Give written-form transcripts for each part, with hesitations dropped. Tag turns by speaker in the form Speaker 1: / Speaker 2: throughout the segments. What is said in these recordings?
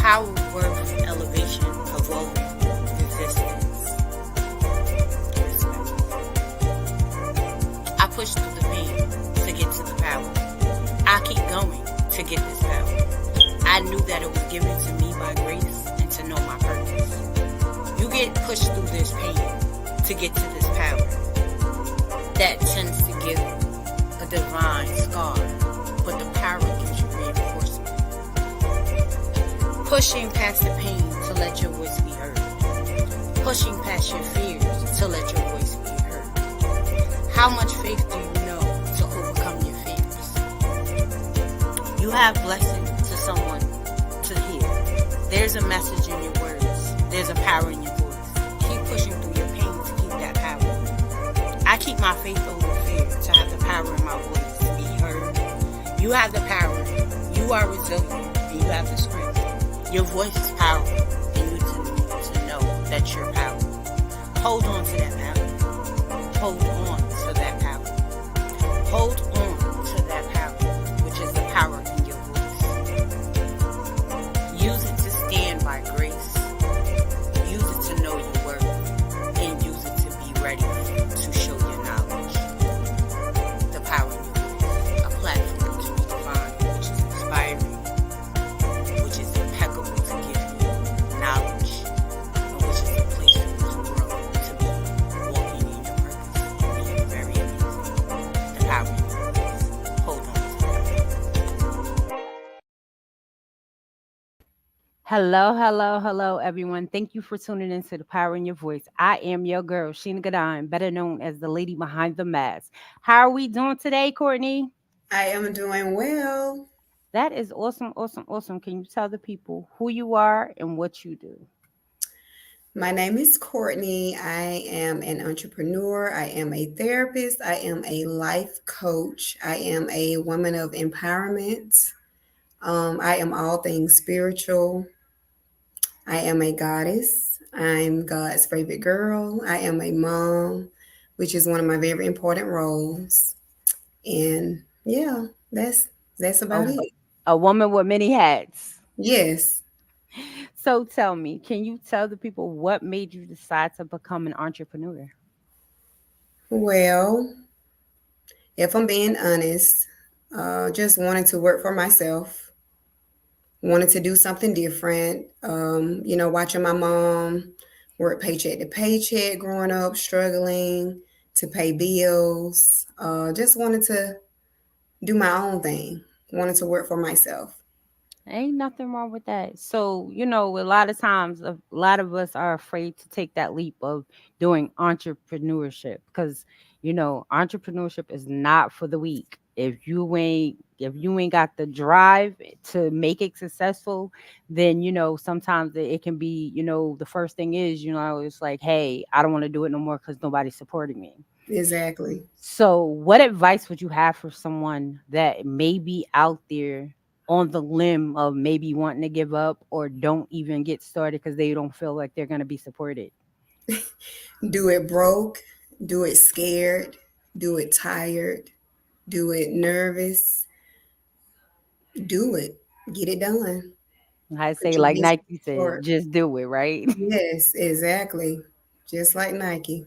Speaker 1: Power, worth, elevation, evolve, resistance, respect. I push through the pain to get to the power. I keep going to get this power. I knew that it was given to me by grace and to know my purpose. You get pushed through this pain to get to this power. That tends to give a divine scar, but the power gives you reinforcement. Pushing past the pain to let your voice be heard. Pushing past your fears to let your voice be heard. How much faith do you know to overcome your fears? You have blessing to someone to hear. There's a message in your words. There's a power in your voice. Keep pushing through your pain to keep that power. I keep my faith over fear to have the power in my voice to be heard. You have the power. You are resilient and you have the strength. Your voice is powerful and you need to know that you're powerful. Hold on to that power. Hold on to that power. Hold on to that power, which is the power in your voice. Use it to stand by grace. Use it to know your worth. And use it to be ready to show your knowledge. The power in your voice. A platform to redefine, which is inspiring, which is impeccable to give you knowledge, and which is a place for you to grow, to be walking in your purpose, being very amazing. The power in your voice. Hold on to that.
Speaker 2: Hello, hello, hello, everyone. Thank you for tuning into The Power in Your Voice. I am your girl, Sheena Gadine, better known as the lady behind the mask. How are we doing today, Courtney?
Speaker 3: I am doing well.
Speaker 2: That is awesome, awesome, awesome. Can you tell the people who you are and what you do?
Speaker 3: My name is Courtney. I am an entrepreneur. I am a therapist. I am a life coach. I am a woman of empowerment. I am all things spiritual. I am a goddess. I'm God's favorite girl. I am a mom, which is one of my very important roles. And yeah, that's
Speaker 2: A,
Speaker 3: about it.
Speaker 2: a woman with many hats.
Speaker 3: Yes.
Speaker 2: So tell me, can you tell the people what made you decide to become an entrepreneur?
Speaker 3: Well, if I'm being honest, just wanted to work for myself, wanted to do something different. Watching my mom work paycheck to paycheck growing up, struggling to pay bills. Just wanted to do my own thing, wanted to work for myself.
Speaker 2: Ain't nothing wrong with that. So, a lot of times, a lot of us are afraid to take that leap of doing entrepreneurship because, entrepreneurship is not for the weak. If you ain't got the drive to make it successful, then sometimes it can be, the first thing is, it's like, hey, I don't want to do it no more because nobody's supporting me.
Speaker 3: Exactly.
Speaker 2: So, what advice would you have for someone that may be out there on the limb of maybe wanting to give up or don't even get started because they don't feel like they're going to be supported?
Speaker 3: Do it broke, do it scared, do it tired, do it nervous, do it, get it done.
Speaker 2: I
Speaker 3: Put
Speaker 2: say,
Speaker 3: your
Speaker 2: like
Speaker 3: best
Speaker 2: Nike
Speaker 3: foot
Speaker 2: said,
Speaker 3: forward.
Speaker 2: just do it, right?
Speaker 3: Yes, exactly. Just like Nike.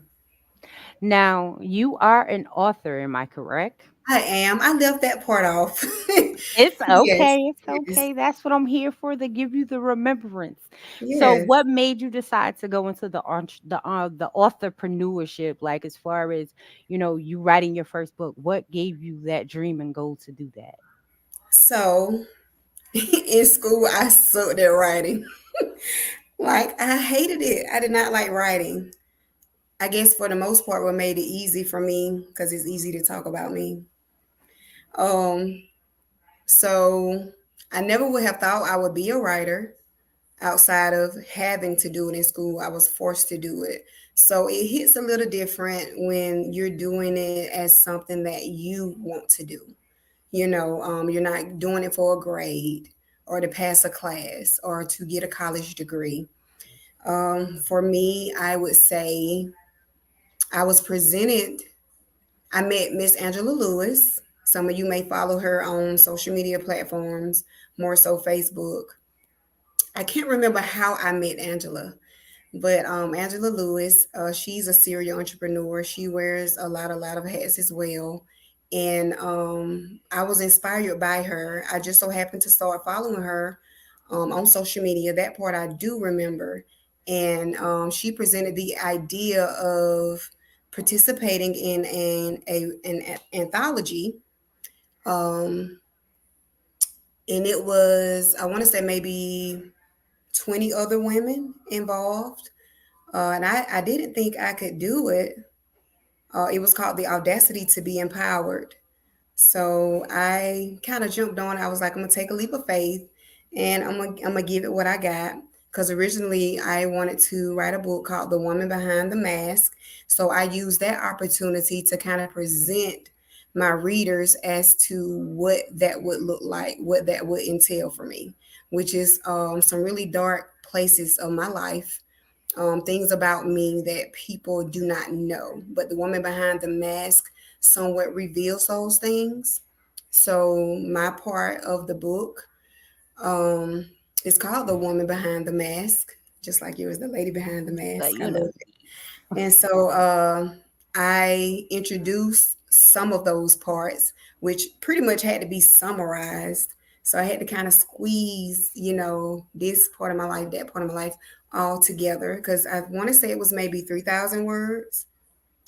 Speaker 2: Now, you are an author, am I correct?
Speaker 3: I am. I left that part off.
Speaker 2: It's
Speaker 3: Yes,
Speaker 2: okay. It's
Speaker 3: yes,
Speaker 2: okay. That's what I'm here for, to give you the remembrance. So,
Speaker 3: yes.
Speaker 2: what made you decide to go into the authorpreneurship? Like, as far as you writing your first book, what gave you that dream and goal to do that?
Speaker 3: So in school, I sucked at writing. Like, I hated it. I did not like writing. I guess for the most part, what made it easy for me, because it's easy to talk about me. Um, so I never would have thought I would be a writer outside of having to do it in school. I was forced to do it. So it hits a little different when you're doing it as something that you want to do. You're not doing it for a grade or to pass a class or to get a college degree. For me, I would say I was presented, I met Miss Angela Lewis. Some of you may follow her on social media platforms, more so Facebook. I can't remember how I met Angela, but Angela Lewis, she's a serial entrepreneur. She wears a lot of hats as well. And I was inspired by her. I just so happened to start following her on social media. That part I do remember. And she presented the idea of participating in an anthology. Um, and it was, I want to say, maybe 20 other women involved. And I didn't think I could do it. It was called The Audacity to Be Empowered. So I kind of jumped on. I was like, I'm gonna take a leap of faith, and I'm gonna give it what I got. Because originally I wanted to write a book called The Woman Behind the Mask. So I used that opportunity to kind of present my readers as to what that would look like, what that would entail for me, which is some really dark places of my life, things about me that people do not know. But the woman behind the mask somewhat reveals those things. So my part of the book um, is called The Woman Behind the Mask, just like yours, The Lady Behind the
Speaker 2: But
Speaker 3: Mask. I
Speaker 2: you know,
Speaker 3: love it. And so I introduced some of those parts, which pretty much had to be summarized. So I had to kind of squeeze, this part of my life, that part of my life all together, because I want to say it was maybe 3,000 words.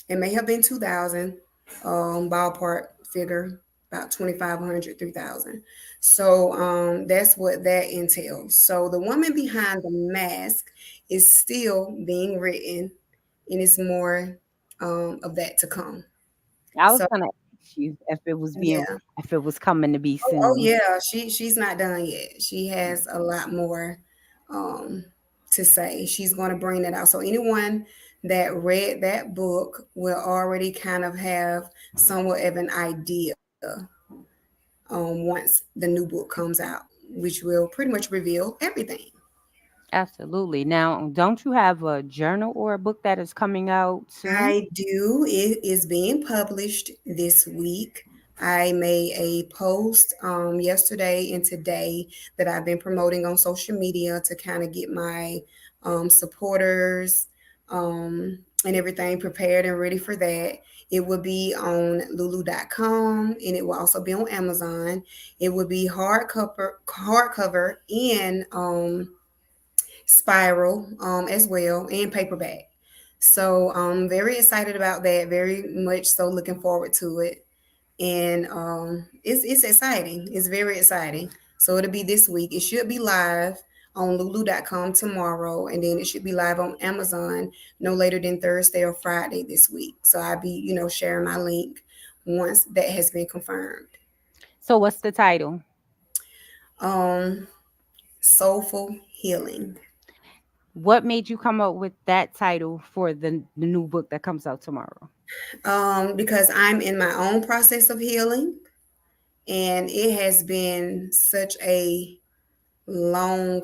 Speaker 3: It may have been 2,000, ballpark figure, about 2,500, 3,000. So that's what that entails. So the woman behind the mask is still being written, and it's more of that to come.
Speaker 2: I was
Speaker 3: So
Speaker 2: gonna ask you
Speaker 3: yeah.
Speaker 2: if it was coming to be
Speaker 3: Oh
Speaker 2: soon.
Speaker 3: yeah, she's not done yet. She has a lot more um to say. She's going to bring that out. So anyone that read that book will already kind of have somewhat of an idea once the new book comes out, which will pretty much reveal everything.
Speaker 2: Absolutely. Now, don't you have a journal or a book that is coming out soon?
Speaker 3: I do. It is being published this week. I made a post yesterday and today that I've been promoting on social media to kind of get my supporters and everything prepared and ready for that. It will be on lulu.com, and it will also be on Amazon. It will be hardcover and spiral as well, and paperback. So I'm very excited about that. Very much so looking forward to it, and it's exciting. It's very exciting. So it'll be this week. It should be live on lulu.com tomorrow, and then it should be live on Amazon no later than Thursday or Friday this week. So I'll be, sharing my link once that has been confirmed.
Speaker 2: So, what's the title?
Speaker 3: Um, Soulful Healing.
Speaker 2: What made you come up with that title for the new book that comes out tomorrow?
Speaker 3: Because I'm in my own process of healing, and it has been such a long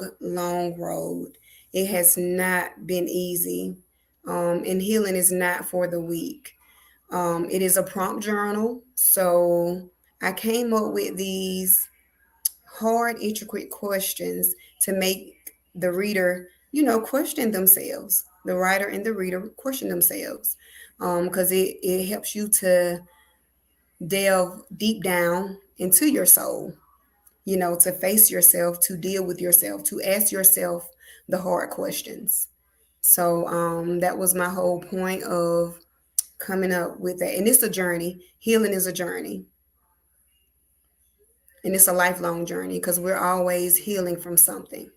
Speaker 3: road. It has not been easy, and healing is not for the weak. It is a prompt journal, so I came up with these hard, intricate questions to make the reader, question themselves. The writer and the reader question themselves, because it helps you to delve deep down into your soul, to face yourself, to deal with yourself, to ask yourself the hard questions. So that was my whole point of coming up with that. And it's a journey. Healing is a journey. And it's a lifelong journey because we're always healing from something.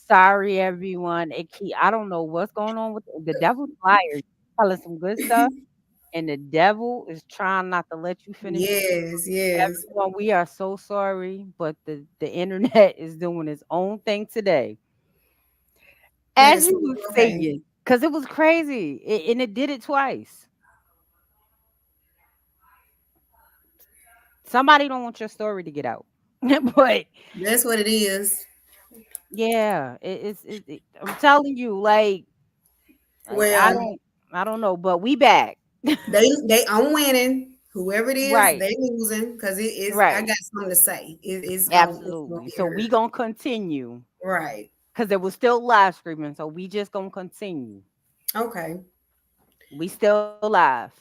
Speaker 2: sorry, everyone. I don't know what's going on with the devil's liar. Telling some good stuff, and the devil is trying not to let you finish it.
Speaker 3: Yes, yes.
Speaker 2: Everyone, we are so sorry, but the internet is doing its own thing today.
Speaker 3: That
Speaker 2: As
Speaker 3: is
Speaker 2: you
Speaker 3: totally
Speaker 2: were
Speaker 3: okay.
Speaker 2: saying, because it was crazy, and it did it twice. Somebody don't want your story to get out, but
Speaker 3: That's what it is.
Speaker 2: yeah, I'm telling you, like
Speaker 3: Well,
Speaker 2: I don't know, but we back.
Speaker 3: they I'm winning. Whoever it is,
Speaker 2: Right,
Speaker 3: they losing because it is. I
Speaker 2: right,
Speaker 3: got something to say. It's gonna
Speaker 2: absolutely.
Speaker 3: be
Speaker 2: So we
Speaker 3: heard.
Speaker 2: gonna continue
Speaker 3: Right.
Speaker 2: because there was still live streaming, so we just gonna continue.
Speaker 3: Okay.
Speaker 2: We still live.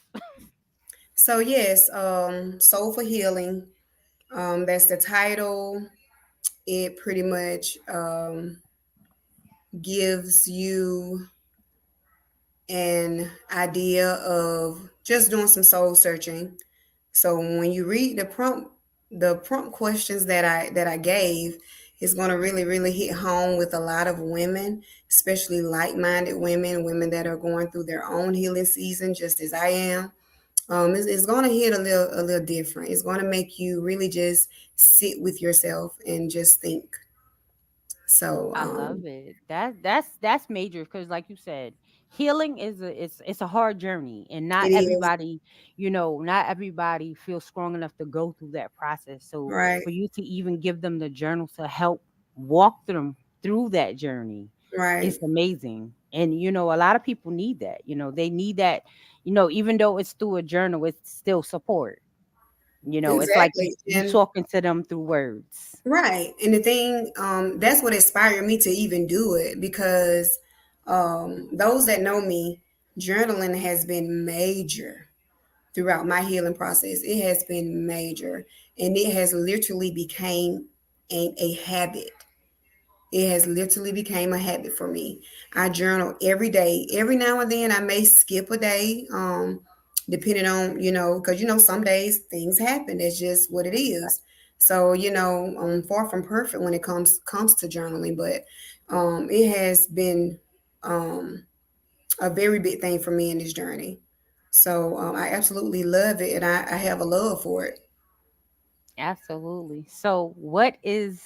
Speaker 3: So yes, Soul for Healing. That's the title. It pretty much gives you an idea of just doing some soul searching. So when you read the prompt questions that I gave is going to really hit home with a lot of women, especially like-minded women, women that are going through their own healing season, just as I am. It's going to hit a little different. It's going to make you really just sit with yourself and just think. So
Speaker 2: I love it. That's major because, like you said, healing is it's a hard journey, and
Speaker 3: it
Speaker 2: not
Speaker 3: is
Speaker 2: everybody, not everybody feels strong enough to go through that process. So
Speaker 3: right,
Speaker 2: for you to even give them the journal to help walk them through that journey,
Speaker 3: right,
Speaker 2: it's amazing. And a lot of people need that. They need that. Even though it's through a journal, it's still support. It's like you
Speaker 3: exactly.
Speaker 2: you
Speaker 3: And
Speaker 2: talking to them through words.
Speaker 3: right. And the thing, that's what inspired me to even do it because those that know me, journaling has been major throughout my healing process. It has been major. And it has literally became a habit. It has literally became a habit for me. I journal every day. Every now and then I may skip a day, depending on, because some days things happen. That's just what it is. So, I'm far from perfect when it comes to journaling, but it has been um a very big thing for me in this journey. So I absolutely love it and I have a love for it.
Speaker 2: Absolutely. So what do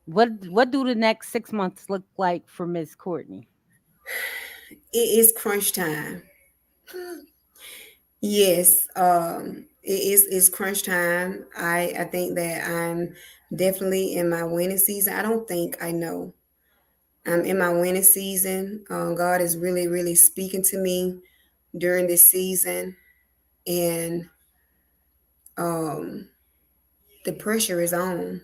Speaker 2: the next 6 months look like for Miss Courtney?
Speaker 3: It is crunch time. Yes, it's crunch time. I think that I'm definitely in my winning season. I don't think I know. I'm in my winning season. God is really speaking to me during this season, and um, the pressure is on.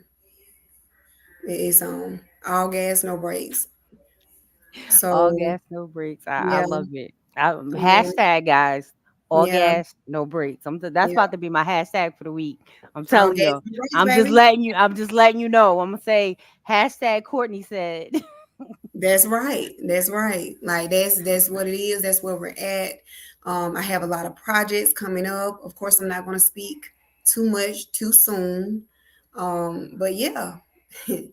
Speaker 3: It is on. All gas, no brakes.
Speaker 2: All
Speaker 3: So
Speaker 2: gas, no brakes. I
Speaker 3: yeah,
Speaker 2: love it.
Speaker 3: yeah,
Speaker 2: Hashtag guys. All
Speaker 3: yeah,
Speaker 2: gas, no brakes. That's
Speaker 3: yeah.
Speaker 2: about to be my hashtag for the week. I'm
Speaker 3: All
Speaker 2: telling
Speaker 3: gas,
Speaker 2: you.
Speaker 3: no brakes,
Speaker 2: I'm just
Speaker 3: baby.
Speaker 2: letting you. I'm just letting you know. I'm gonna say hashtag Courtney said.
Speaker 3: That's right. That's right. Like that's what it is. That's where we're at. I have a lot of projects coming up. Of course, I'm not going to speak too much too soon. But yeah, it's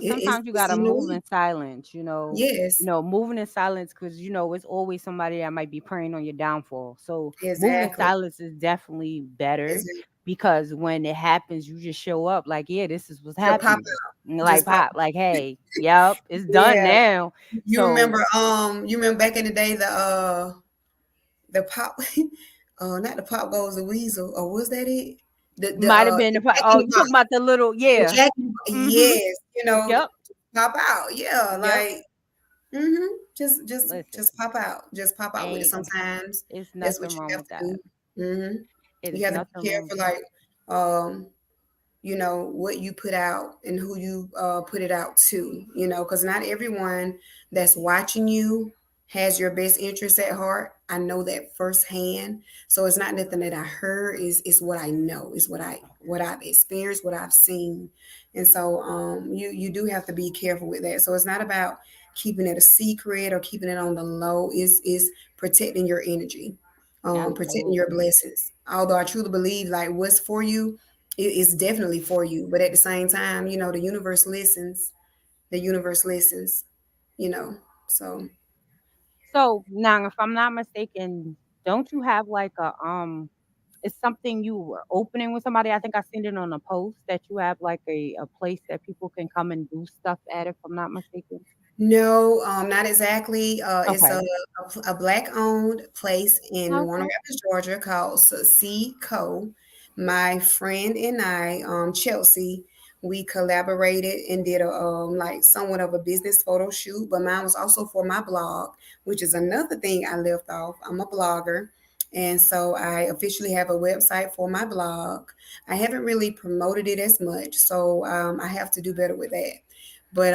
Speaker 2: Sometimes you
Speaker 3: the
Speaker 2: gotta
Speaker 3: season of the
Speaker 2: move
Speaker 3: week.
Speaker 2: in silence.
Speaker 3: Yes,
Speaker 2: Moving in silence because it's always somebody that might be preying on your downfall. So moving in
Speaker 3: exactly.
Speaker 2: silence is definitely better
Speaker 3: Exactly.
Speaker 2: because when it happens, you just show up like, yeah, this is what's
Speaker 3: It'll pop
Speaker 2: happening.
Speaker 3: out.
Speaker 2: And like
Speaker 3: Just pop.
Speaker 2: pop, like, hey, yep, it's done
Speaker 3: Yeah.
Speaker 2: now. So
Speaker 3: You remember back in the day the pop not the pop goes the weasel, or was that it?
Speaker 2: might have been
Speaker 3: The Jack in
Speaker 2: oh,
Speaker 3: the
Speaker 2: you
Speaker 3: Box.
Speaker 2: talking about the little
Speaker 3: The
Speaker 2: yeah.
Speaker 3: Jack
Speaker 2: Mm-hmm.
Speaker 3: yes,
Speaker 2: Yep.
Speaker 3: pop out. Yeah,
Speaker 2: Yep.
Speaker 3: like hmm just
Speaker 2: Listen,
Speaker 3: pop out. Just pop out with it.
Speaker 2: ain't
Speaker 3: Sometimes
Speaker 2: it's
Speaker 3: that's
Speaker 2: nothing
Speaker 3: what you
Speaker 2: wrong
Speaker 3: have
Speaker 2: with
Speaker 3: to
Speaker 2: that.
Speaker 3: do. hmm
Speaker 2: It
Speaker 3: You
Speaker 2: is
Speaker 3: have to
Speaker 2: nothing
Speaker 3: be
Speaker 2: wrong with
Speaker 3: careful,
Speaker 2: that.
Speaker 3: like what you put out and who you put it out to, because not everyone that's watching you has your best interest at heart. I know that firsthand. So it's not nothing that I heard, is what I know, is what I've experienced, what I've seen. And so you do have to be careful with that. So it's not about keeping it a secret or keeping it on the low. Is protecting your energy, protecting your
Speaker 2: Absolutely.
Speaker 3: blessings. Although I truly believe like what's for you, it's definitely for you. But at the same time, the universe listens. the universe listens, you know. So
Speaker 2: So now, if I'm not mistaken, don't you have like a it's something you were opening with somebody? I think I seen it on a post that you have like a place that people can come and do stuff at, if I'm not mistaken.
Speaker 3: no, not exactly. It's
Speaker 2: Okay.
Speaker 3: a black-owned place in Warner
Speaker 2: Okay.
Speaker 3: Robins, Georgia called Succeed Co. My friend and I, Chelsea, we collaborated and did a like somewhat of a business photo shoot, but mine was also for my blog, which is another thing I left off. I'm a blogger, and so I officially have a website for my blog. I haven't really promoted it as much, so I have to do better with that. But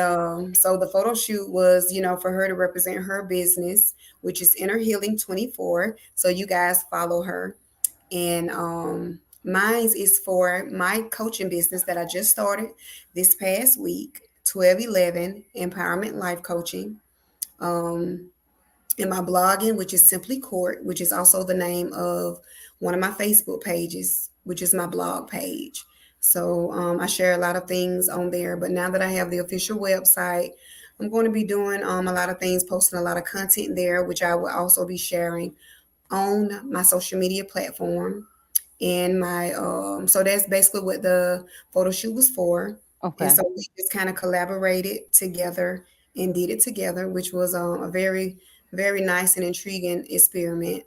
Speaker 3: so the photo shoot was, for her to represent her business, which is Inner Healing 24. So you guys follow her. And mine is for my coaching business that I just started this past week, 12/11 Empowerment Life Coaching. Um, and my blogging, which is Simply Court, which is also the name of one of my Facebook pages, which is my blog page. So I share a lot of things on there. But now that I have the official website, I'm going to be doing a lot of things, posting a lot of content there, which I will also be sharing on my social media platform. And my so that's basically what the photo shoot was for. And
Speaker 2: Okay.
Speaker 3: so we just kind of collaborated together and did it together, which was a very, very nice and intriguing experiment.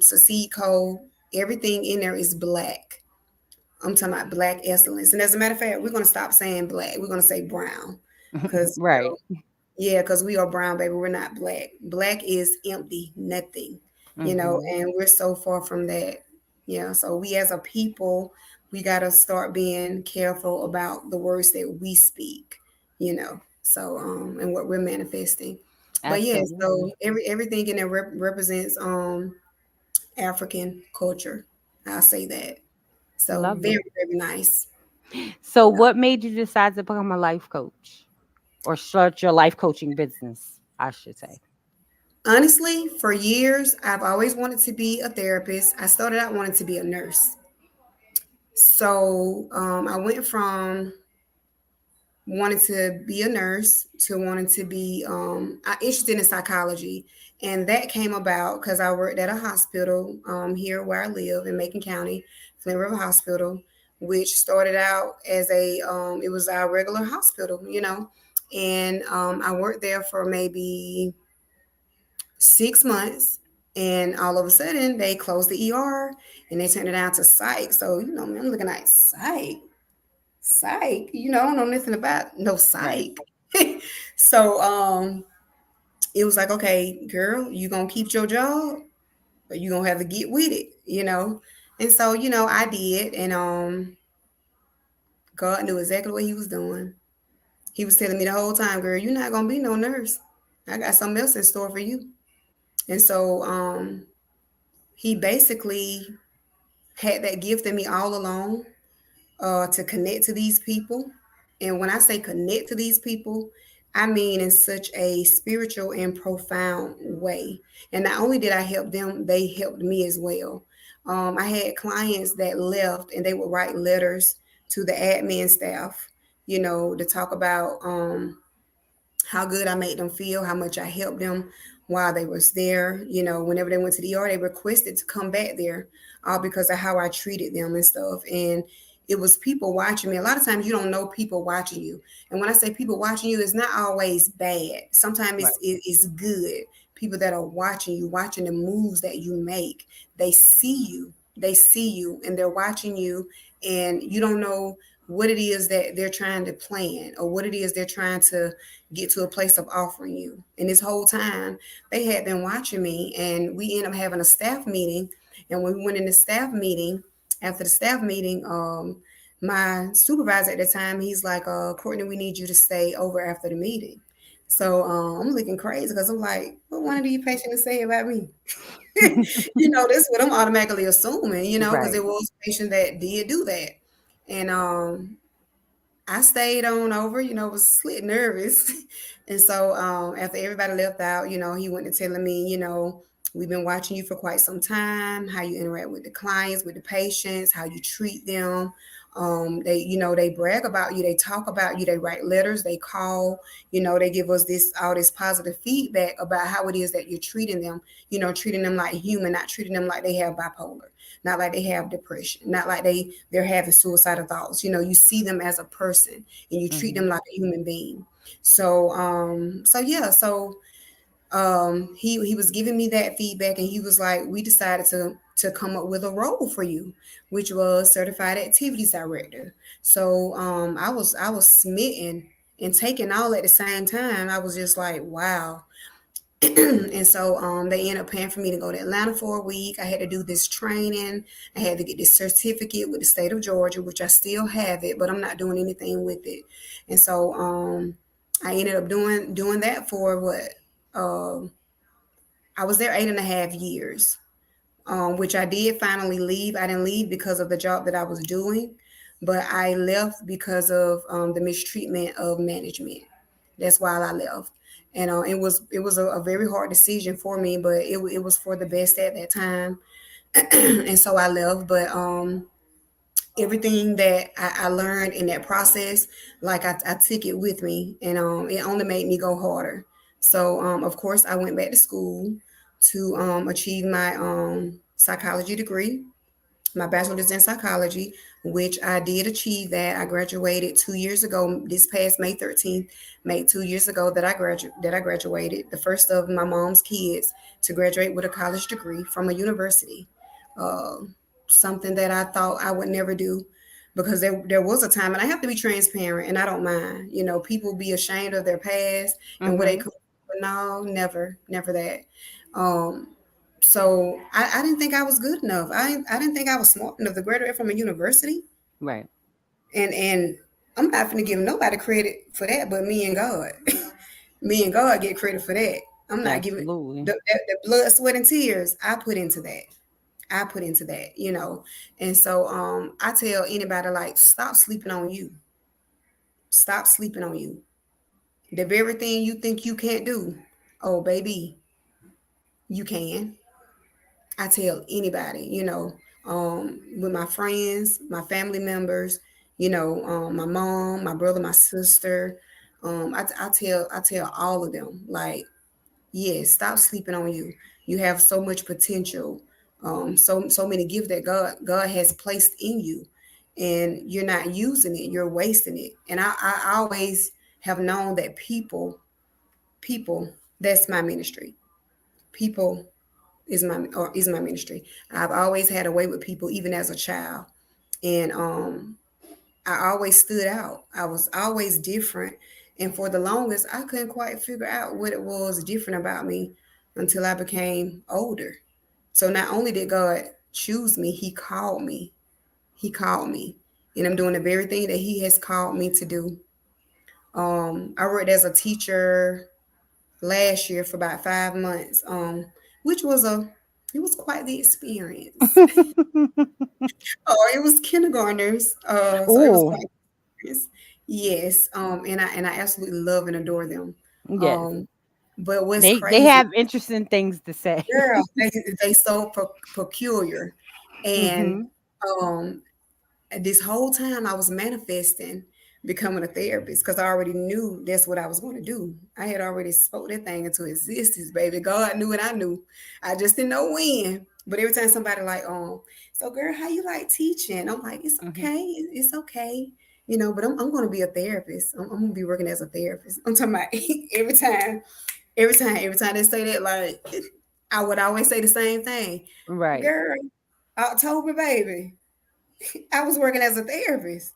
Speaker 3: Succeed Co, everything in there is black. I'm talking about black excellence. And as a matter of fact, we're gonna stop saying black. We're gonna say brown. Because
Speaker 2: Right.
Speaker 3: yeah, because we are brown, baby. We're not black. Black is empty, nothing,
Speaker 2: Mhm.
Speaker 3: and we're so far from that. Yeah. So we as a people, we gotta start being careful about the words that we speak, So and what we're manifesting. But yeah, so
Speaker 2: Absolutely.
Speaker 3: everything in there represents African culture. I'll say that. So
Speaker 2: Love it.
Speaker 3: very, very nice.
Speaker 2: So
Speaker 3: Yeah.
Speaker 2: what made you decide to become a life coach or start your life coaching business, I should say?
Speaker 3: Honestly, for years, I've always wanted to be a therapist. I started out wanting to be a nurse. So I went from wanting to be a nurse to wanting to be interested in psychology. And that came about because I worked at a hospital here where I live in Macon County, Flint River Hospital, which started out as it was our regular hospital, And I worked there for maybe 6 months, and all of a sudden they closed the ER and they turned it out to psych. So I'm looking at psych. I don't know nothing about no
Speaker 2: Right.
Speaker 3: psych. So it was like, okay, girl, you gonna keep your job, but you gonna have to get with it. And so I did, and God knew exactly what He was doing. He was telling me the whole time, girl, you're not gonna be no nurse. I got something else in store for you. And so he basically had that gift in me all along to connect to these people. And when I say connect to these people, I mean in such a spiritual and profound way. And not only did I help them, they helped me as well. I had clients that left and they would write letters to the admin staff, to talk about how good I made them feel, how much I helped them while they was there. Whenever they went to the ER, they requested to come back there, all because of how I treated them and stuff. And it was people watching me. A lot of times you don't know people watching you. And when I say people watching you, it's not always bad. Sometimes
Speaker 2: Right.
Speaker 3: it's good. People that are watching you, watching the moves that you make. They see you. They see you and they're watching you, and you don't know what it is that they're trying to plan or what it is they're trying to get to a place of offering you. And this whole time they had been watching me, and we ended up having a staff meeting. And when we went in the staff meeting, after the staff meeting, my supervisor at the time, he's like, Courtney, we need you to stay over after the meeting. So I'm looking crazy because I'm like, what one of these patients say about me? That's what I'm automatically assuming, because
Speaker 2: Right.
Speaker 3: it was a patient that did do that. And I stayed on over, was slit nervous. And so after everybody left out, he went to telling me, we've been watching you for quite some time, how you interact with the clients, with the patients, how you treat them, They, they brag about you, they talk about you, they write letters, they call, they give us all this positive feedback about how it is that you're treating them, treating them like human, not treating them like they have bipolar, not like they have depression, not like they're having suicidal thoughts. You see them as a person and you treat them
Speaker 2: Mhm.
Speaker 3: like a human being. So he was giving me that feedback, and he was like, we decided to come up with a role for you, which was certified activities director. So I was smitten and taking all at the same time. I was just like, wow. And so they ended up paying for me to go to Atlanta for a week. I had to do this training. I had to get this certificate with the state of Georgia, which I still have it, but I'm not doing anything with it. And so I ended up doing that for what? Um I was there 8.5 years, which I did finally leave. I didn't leave because of the job that I was doing, but I left because of the mistreatment of management. That's why I left. And it was a very hard decision for me, but it was for the best at that time. And so I left. But everything that I learned in that process, like I took it with me, and it only made me go harder. So of course I went back to school to achieve my psychology degree, my bachelor's in psychology, which I did achieve that. I graduated 2 years ago. This past May 13th, made 2 years ago that I graduated, the first of my mom's kids to graduate with a college degree from a university. Uh, Something that I thought I would never do, because there was a time, and I have to be transparent, and I don't mind. People be ashamed of their past and where they
Speaker 2: Mhm.
Speaker 3: come from. But no, never, never that. Um, so I didn't think I was good enough. I didn't think I was smart enough to graduate from a university.
Speaker 2: Right.
Speaker 3: And I'm not gonna give nobody credit for that, but me and God. Me and God get credit for that. I'm not giving
Speaker 2: Absolutely.
Speaker 3: the blood, sweat, and tears I put into that. I put into that. And so I tell anybody, like, stop sleeping on you. Stop sleeping on you. The very thing you think you can't do, oh baby, you can. I tell anybody, with my friends, my family members, my mom, my brother, my sister. I tell all of them, like, yes, stop sleeping on you. You have so much potential, so many gifts that God has placed in you, and you're not using it. You're wasting it. And I always have known that people, that's my ministry. People is my ministry. I've always had a way with people, even as a child, and I always stood out. I was always different, and for the longest, I couldn't quite figure out what it was different about me until I became older. So not only did God choose me, He called me. He called me, and I'm doing the very thing that He has called me to do. I worked as a teacher last year for about 5 months, which was quite the experience. Oh, it was kindergartners, so it was
Speaker 2: Oh,
Speaker 3: quite experience. Yes, and I absolutely love and adore them.
Speaker 2: yes.
Speaker 3: Um, but what's
Speaker 2: They
Speaker 3: crazy,
Speaker 2: have interesting things to say.
Speaker 3: girl, they so peculiar, and
Speaker 2: Mhm.
Speaker 3: um, this whole time I was manifesting becoming a therapist, because I already knew that's what I was going to do. I had already spoke that thing into existence, baby. God knew and I knew. I just didn't know when. But every time somebody like, so girl, how you like teaching? I'm like, it's
Speaker 2: Mhm.
Speaker 3: okay. It's okay. But I'm going to be a therapist. I'm going to be working as a therapist. I'm talking about every time they say that, like, I would always say the same thing.
Speaker 2: Right.
Speaker 3: Girl, October, baby, I was working as a therapist.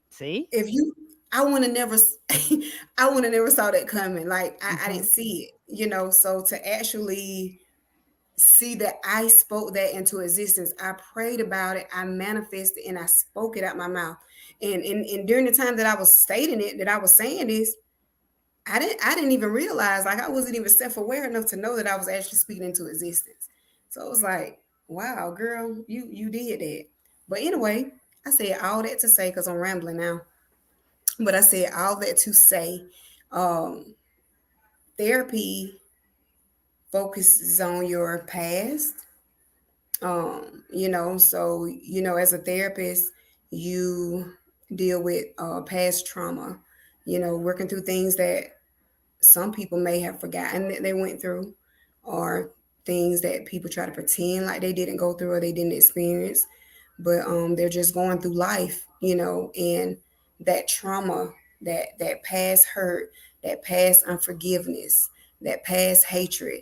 Speaker 2: See?
Speaker 3: If you I would have never I would have never saw that coming. Like, I didn't
Speaker 2: Mhm.
Speaker 3: see it. So to actually see that I spoke that into existence, I prayed about it, I manifested, and I spoke it out my mouth. And during the time that I was stating it, that I was saying this, I didn't even realize, like, I wasn't even self-aware enough to know that I was actually speaking into existence. So it was like, wow, girl, you did that. But anyway, I said all that to say, because I'm rambling now. But I said all that to say, um, therapy focuses on your past. So as a therapist, You deal with past trauma, working through things that some people may have forgotten that they went through, or things that people try to pretend like they didn't go through or they didn't experience, but they're just going through life, and that trauma, that past hurt, that past unforgiveness, that past hatred,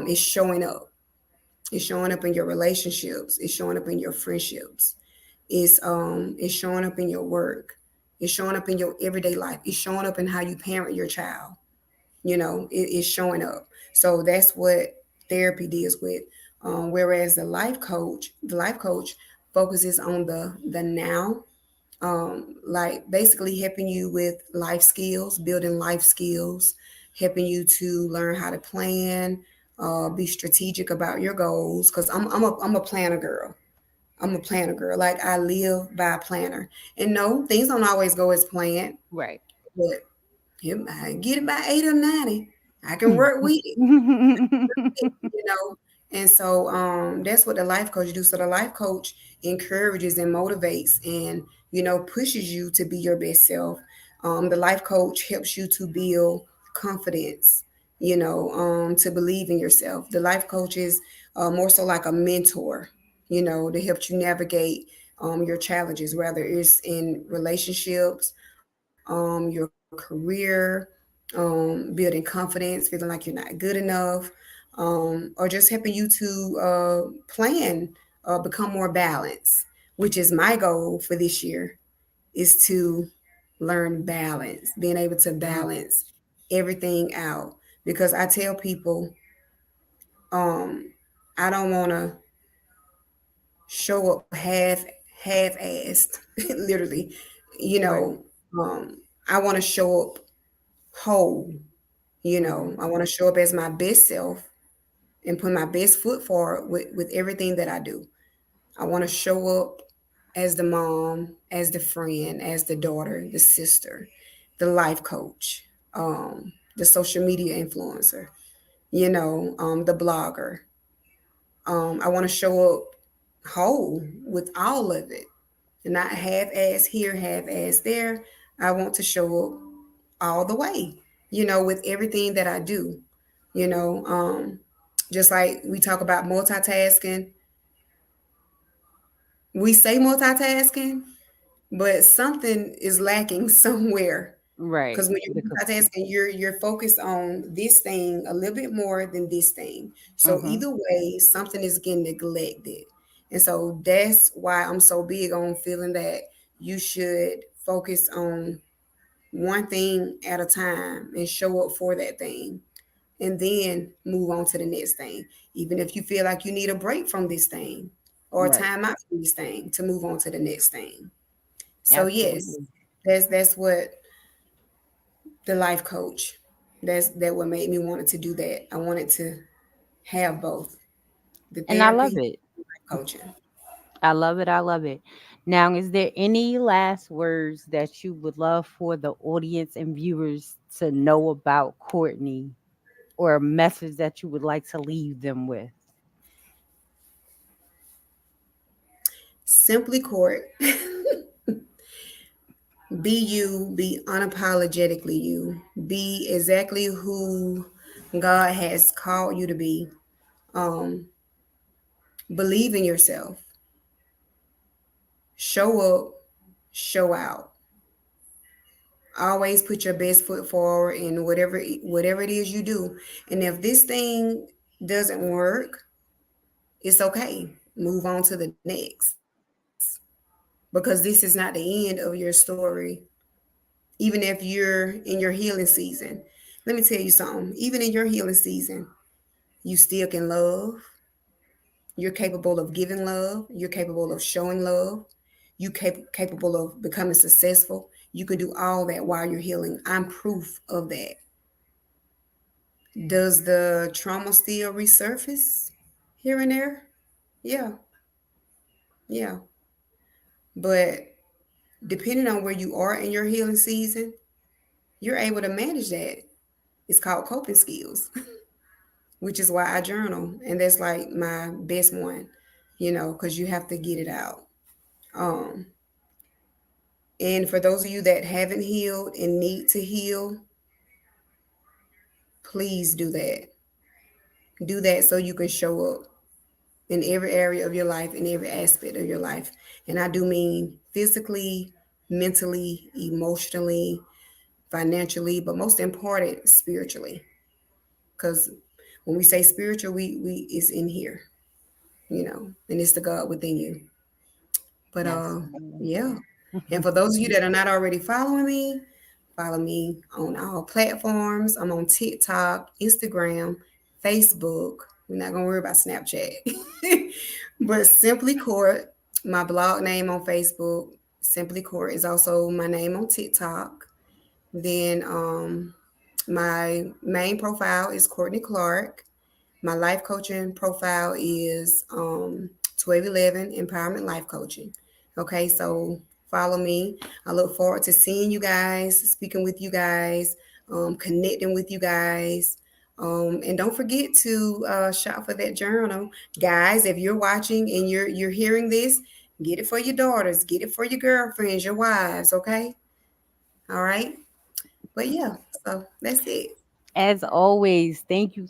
Speaker 3: is showing up. It's showing up in your relationships. It's showing up in your friendships. It's showing up in your work. It's showing up in your everyday life. It's showing up in how you parent your child. It's showing up. So that's what therapy deals with. Whereas the life coach focuses on the now, like basically helping you with life skills, building life skills, helping you to learn how to plan, be strategic about your goals. Because I'm a planner girl. I'm a planner girl. Like I live by a planner. And no, things don't always go as planned,
Speaker 2: Right.
Speaker 3: but I get it by 80 or 90. I can work with it, you know. And so that's what the life coach do. So the life coach encourages and motivates and pushes you to be your best self. The life coach helps you to build confidence, to believe in yourself. The life coach is more so like a mentor, to help you navigate your challenges, whether it's in relationships, your career, building confidence, feeling like you're not good enough, or just helping you to plan, become more balanced, which is my goal for this year, is to learn balance, being able to
Speaker 2: Mm,
Speaker 3: balance everything out. Because I tell people, um, I don't want to show up half-assed, literally, you
Speaker 2: right.
Speaker 3: know. Um, I want to show up whole.
Speaker 2: Hmm.
Speaker 3: I want to show up as my best self and put my best foot forward with everything that I do. I want to show up as the mom, as the friend, as the daughter, the sister, the life coach, the social media influencer, the blogger. I want to show up whole with all of it, not half ass here, half ass there. I want to show up all the way, with everything that I do, you know. Just like we talk about multitasking, we say multitasking, but something is lacking somewhere.
Speaker 2: Right.
Speaker 3: Because when you're
Speaker 2: Because
Speaker 3: multitasking, you're focused on this thing a little bit more than this thing. So
Speaker 2: hmm
Speaker 3: either way, something is getting neglected. And so that's why I'm so big on feeling that you should focus on one thing at a time and show up for that thing, and then move on to the next thing. Even if you feel like you need a break from this thing or a
Speaker 2: right.
Speaker 3: time out from this thing to move on to the next thing. So yes,
Speaker 2: Absolutely.
Speaker 3: that's what the life coach. That what made me wanted to do that. I wanted to have both the
Speaker 2: And I love
Speaker 3: therapy,
Speaker 2: it.
Speaker 3: life coaching.
Speaker 2: I love it. I love it. Now, is there any last words that you would love for the audience and viewers to know about Courtney, or a message that you would like to leave them with?
Speaker 3: Simply court. Be you, be unapologetically you. Be exactly who God has called you to be. Um, Believe in yourself. Show up, show out. Always put your best foot forward in whatever it is you do. And if this thing doesn't work, it's okay. Move on to the next. Because this is not the end of your story. Even if you're in your healing season. Let me tell you something. Even in your healing season, you still can love. You're capable of giving love. You're capable of showing love. Capable of becoming successful. You can do all that while you're healing. I'm proof of that. Does the trauma still resurface here and there? Yeah, yeah. But depending on where you are in your healing season, you're able to manage that. It's called coping skills, which is why I journal. And that's like my best one, because you have to get it out. Um, And for those of you that haven't healed and need to heal, please do that. Do that so you can show up in every area of your life, in every aspect of your life. And I do mean physically, mentally, emotionally, financially, but most important, spiritually. Because when we say spiritual, we is in here, and it's the God within you. But
Speaker 2: Yes.
Speaker 3: yeah. And for those of you that are not already following me, follow me on all platforms. I'm on TikTok, Instagram, Facebook. We're not gonna worry about Snapchat. But Simply Court, my blog name on Facebook. Simply Court is also my name on TikTok. Then my main profile is Courtney Clark. My life coaching profile is 1211 Empowerment Life Coaching. Okay, so follow me. I look forward to seeing you guys, speaking with you guys, connecting with you guys. And don't forget to shop for that journal, guys. If you're watching and you're hearing this, get it for your daughters, get it for your girlfriends, your wives. Okay, all right. But yeah, so that's it.
Speaker 2: As always, thank you,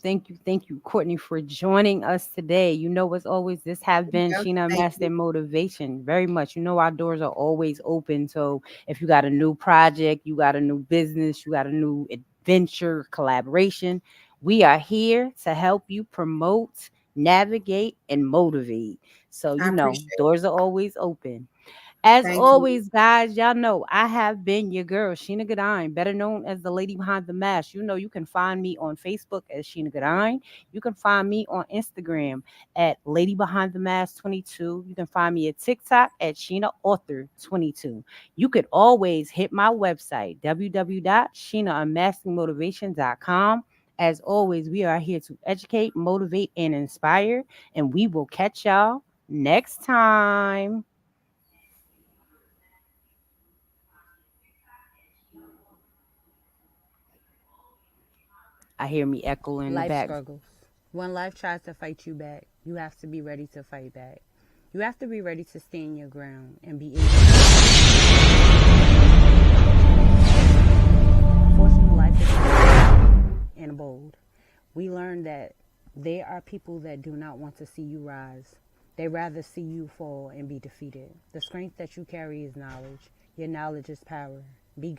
Speaker 2: Courtney, for joining us today. As always, this have been
Speaker 3: Yeah,
Speaker 2: Sheena
Speaker 3: thank
Speaker 2: Master
Speaker 3: you.
Speaker 2: Motivation. Very much. Our doors are always open. So if you got a new project, you got a new business, you got a new adventure, collaboration, we are here to help you promote, navigate, and motivate. So,
Speaker 3: I appreciate
Speaker 2: doors are always open. As
Speaker 3: it. Thank you.
Speaker 2: always, guys, y'all know I have been your girl, Sheena Goodine, better known as the lady behind the mask. You can find me on Facebook as Sheena Goodine. You can find me on Instagram at Lady Behind the Mask 22. You can find me at TikTok at Sheena Author 22. You could always hit my website, www.sheenaunmaskingmotivation.com. As always, we are here to educate, motivate, and inspire, and we will catch y'all next time. I hear me echo in the
Speaker 1: Life
Speaker 2: back.
Speaker 1: struggles. When life tries to fight you back, you have to be ready to fight back. You have to be ready to stand your ground and be able to. Unfortunately, life is and bold. We learn that there are people that do not want to see you rise. They rather see you fall and be defeated. The strength that you carry is knowledge. Your knowledge is power. Be great.